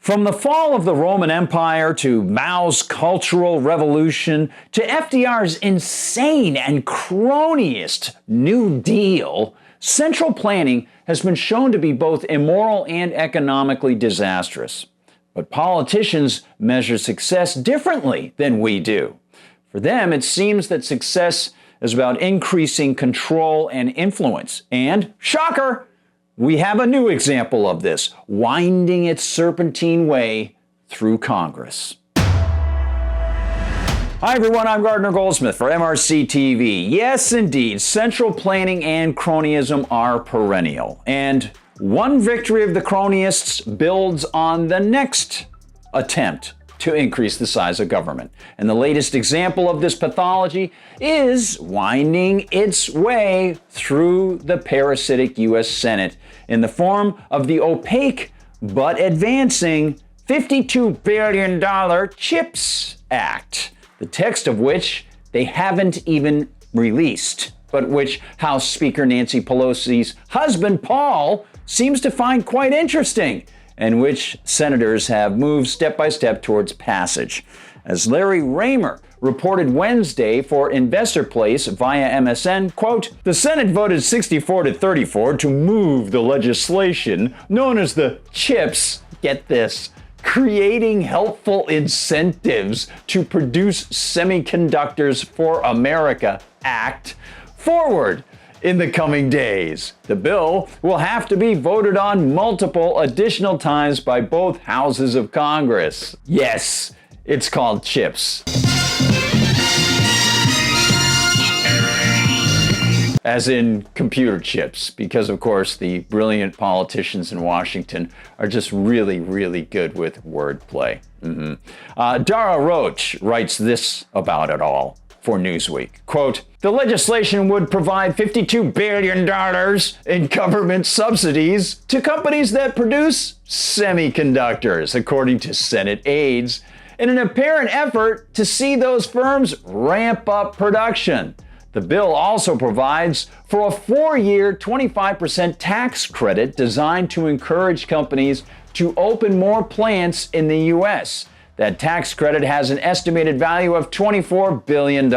From the fall of the Roman Empire to Mao's Cultural Revolution to FDR's insane and cronyist New Deal, central planning has been shown to be both immoral and economically disastrous. But politicians measure success differently than we do. For them, it seems that success is about increasing control and influence. And, shocker, we have a new example of this, winding its serpentine way through Congress. Hi everyone, I'm Gardner Goldsmith for MRC-TV. Yes, indeed, central planning and cronyism are perennial. And one victory of the cronyists builds on the next attempt to increase the size of government. And the latest example of this pathology is winding its way through the parasitic U.S. Senate in the form of the opaque but advancing $52 billion CHIPS Act, the text of which they haven't even released, but which House Speaker Nancy Pelosi's husband, Paul, seems to find quite interesting, and which senators have moved step by step towards passage. As Larry Raymer reported Wednesday for Investor Place via MSN, quote, "The Senate voted 64-34 to move the legislation known as the CHIPS," get this, Creating Helpful Incentives to Produce Semiconductors for America Act, forward in the coming days. The bill will have to be voted on multiple additional times by both houses of Congress. Yes, it's called CHIPS. As in computer chips, because of course the brilliant politicians in Washington are just really, really good with wordplay. Dara Roach writes this about it all for Newsweek. Quote, "The legislation would provide $52 billion in government subsidies to companies that produce semiconductors, according to Senate aides, in an apparent effort to see those firms ramp up production. The bill also provides for a 4-year 25% tax credit designed to encourage companies to open more plants in the U.S. That tax credit has an estimated value of $24 billion.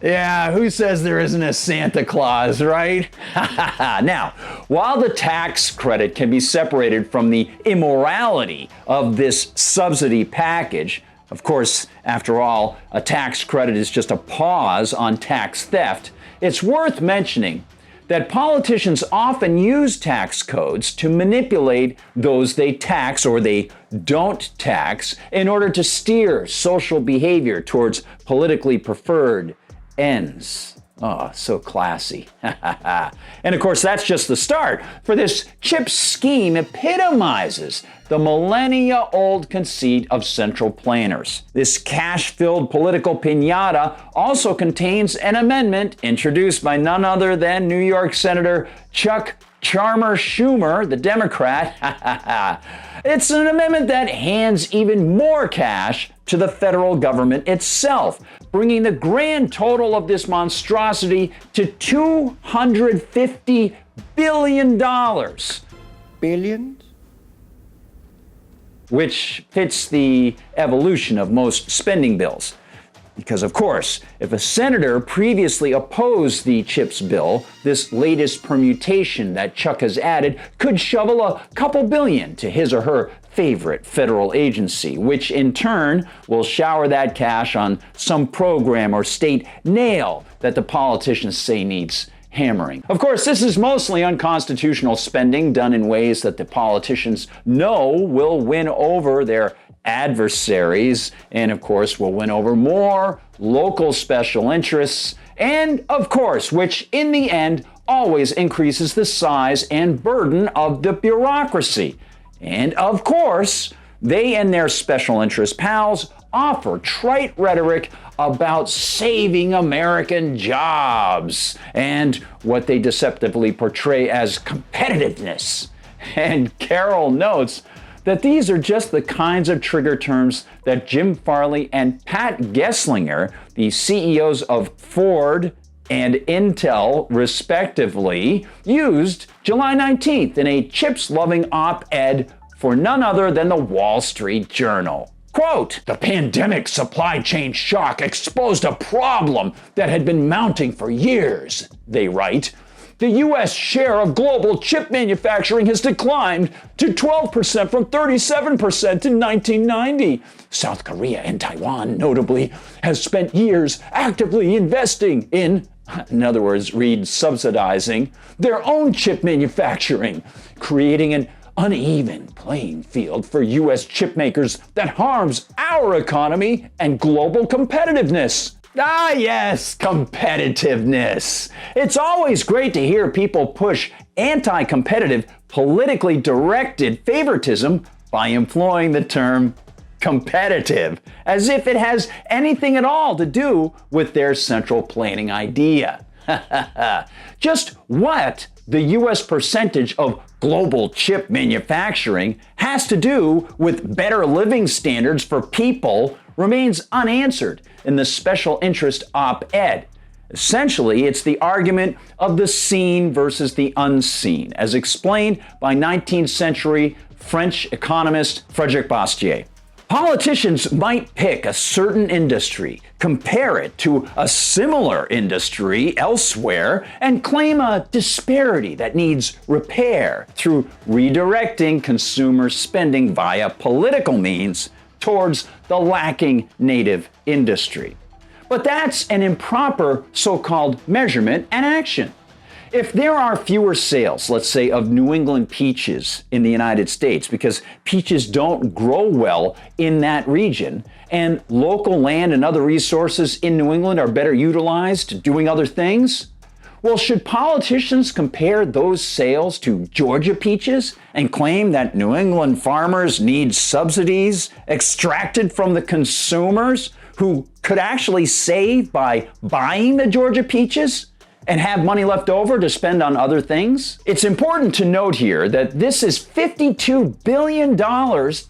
Yeah, who says there isn't a Santa Claus, right? Now, while the tax credit can be separated from the immorality of this subsidy package, of course, after all, a tax credit is just a pause on tax theft, it's worth mentioning that politicians often use tax codes to manipulate those they tax or they don't tax in order to steer social behavior towards politically preferred ends. Oh, so classy. And of course, that's just the start, for this CHIPS scheme epitomizes the millennia-old conceit of central planners. This cash-filled political piñata also contains an amendment introduced by none other than New York Senator Chuck Charmer Schumer, the Democrat. It's an amendment that hands even more cash to the federal government itself, bringing the grand total of this monstrosity to $250 billion. Billions? Which fits the evolution of most spending bills. Because, of course, if a senator previously opposed the CHIPS bill, this latest permutation that Chuck has added could shovel a couple billion to his or her favorite federal agency, which in turn will shower that cash on some program or state nail that the politicians say needs hammering. Of course, this is mostly unconstitutional spending done in ways that the politicians know will win over their adversaries, and of course will win over more local special interests, and of course, which in the end always increases the size and burden of the bureaucracy. And of course, they and their special interest pals offer trite rhetoric about saving American jobs and what they deceptively portray as competitiveness. And Carol notes that these are just the kinds of trigger terms that Jim Farley and Pat Gesslinger, the CEOs of Ford and Intel, respectively, used July 19th in a chips-loving op-ed for none other than the Wall Street Journal. Quote, "The pandemic supply chain shock exposed a problem that had been mounting for years," they write. "The U.S. share of global chip manufacturing has declined to 12% from 37% in 1990. South Korea and Taiwan, notably, has spent years actively investing in other words, read subsidizing, their own chip manufacturing, creating an uneven playing field for U.S. chip makers that harms our economy and global competitiveness." Ah, yes, competitiveness. It's always great to hear people push anti-competitive, politically directed favoritism by employing the term competitive, as if it has anything at all to do with their central planning idea. Just what the U.S. percentage of global chip manufacturing has to do with better living standards for people remains unanswered in the special interest op-ed. Essentially, it's the argument of the seen versus the unseen, as explained by 19th century French economist Frédéric Bastiat. Politicians might pick a certain industry, compare it to a similar industry elsewhere, and claim a disparity that needs repair through redirecting consumer spending via political means towards the lacking native industry. But that's an improper so-called measurement and action. If there are fewer sales, let's say, of New England peaches in the United States because peaches don't grow well in that region, and local land and other resources in New England are better utilized doing other things, well, should politicians compare those sales to Georgia peaches and claim that New England farmers need subsidies extracted from the consumers who could actually save by buying the Georgia peaches and have money left over to spend on other things? It's important to note here that this is $52 billion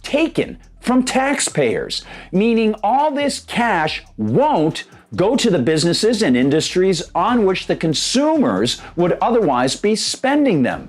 taken from taxpayers, meaning all this cash won't go to the businesses and industries on which the consumers would otherwise be spending them.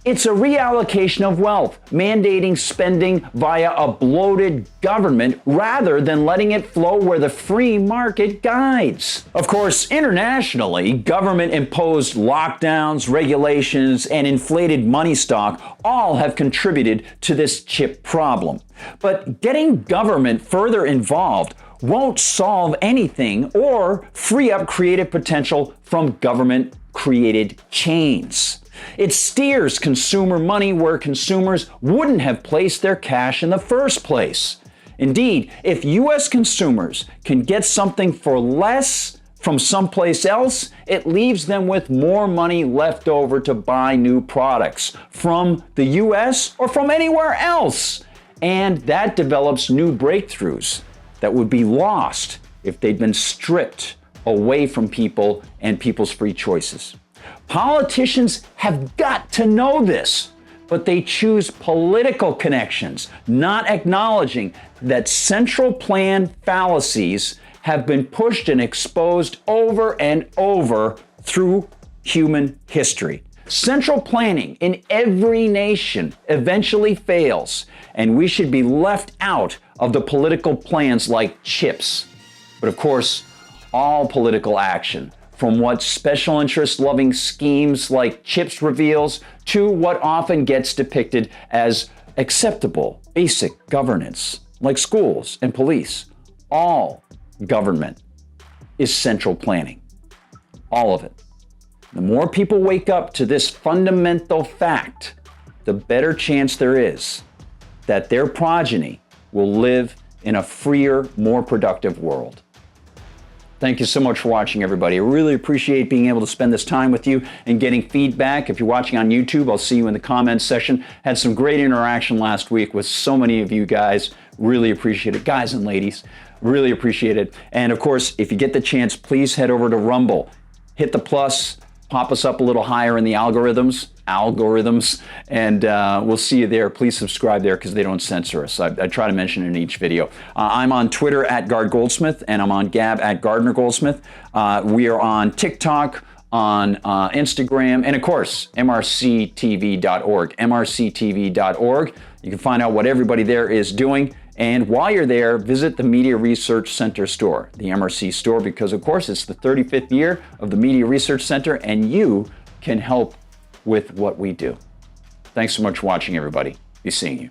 It's a reallocation of wealth, mandating spending via a bloated government rather than letting it flow where the free market guides. Of course, internationally, government-imposed lockdowns, regulations, and inflated money stock all have contributed to this chip problem. But getting government further involved won't solve anything or free up creative potential from government-created chains. It steers consumer money where consumers wouldn't have placed their cash in the first place. Indeed, if U.S. consumers can get something for less from someplace else, it leaves them with more money left over to buy new products from the U.S. or from anywhere else. And that develops new breakthroughs that would be lost if they'd been stripped away from people and people's free choices. Politicians have got to know this, but they choose political connections, not acknowledging that central plan fallacies have been pushed and exposed over and over through human history. Central planning in every nation eventually fails, and we should be left out of the political plans like chips. But of course, all political action, from what special interest loving schemes like chips reveals to what often gets depicted as acceptable basic governance, like schools and police, all government is central planning. All of it. The more people wake up to this fundamental fact, the better chance there is that their progeny will live in a freer, more productive world. Thank you so much for watching, everybody. I really appreciate being able to spend this time with you and getting feedback. If you're watching on YouTube, I'll see you in the comments section. Had some great interaction last week with so many of you guys. Really appreciate it. Guys and ladies, really appreciate it. And of course, if you get the chance, please head over to Rumble. Hit the plus, pop us up a little higher in the algorithms, and we'll see you there. Please subscribe there because they don't censor us. I try to mention it in each video. I'm on Twitter at Gard Goldsmith, and I'm on Gab at Gardner Goldsmith. We are on TikTok, on Instagram, and of course, MRCTV.org. MRCTV.org. You can find out what everybody there is doing. And while you're there, visit the Media Research Center store, the MRC Store, because of course it's the 35th year of the Media Research Center, and you can help with what we do. Thanks so much for watching, everybody. Be seeing you.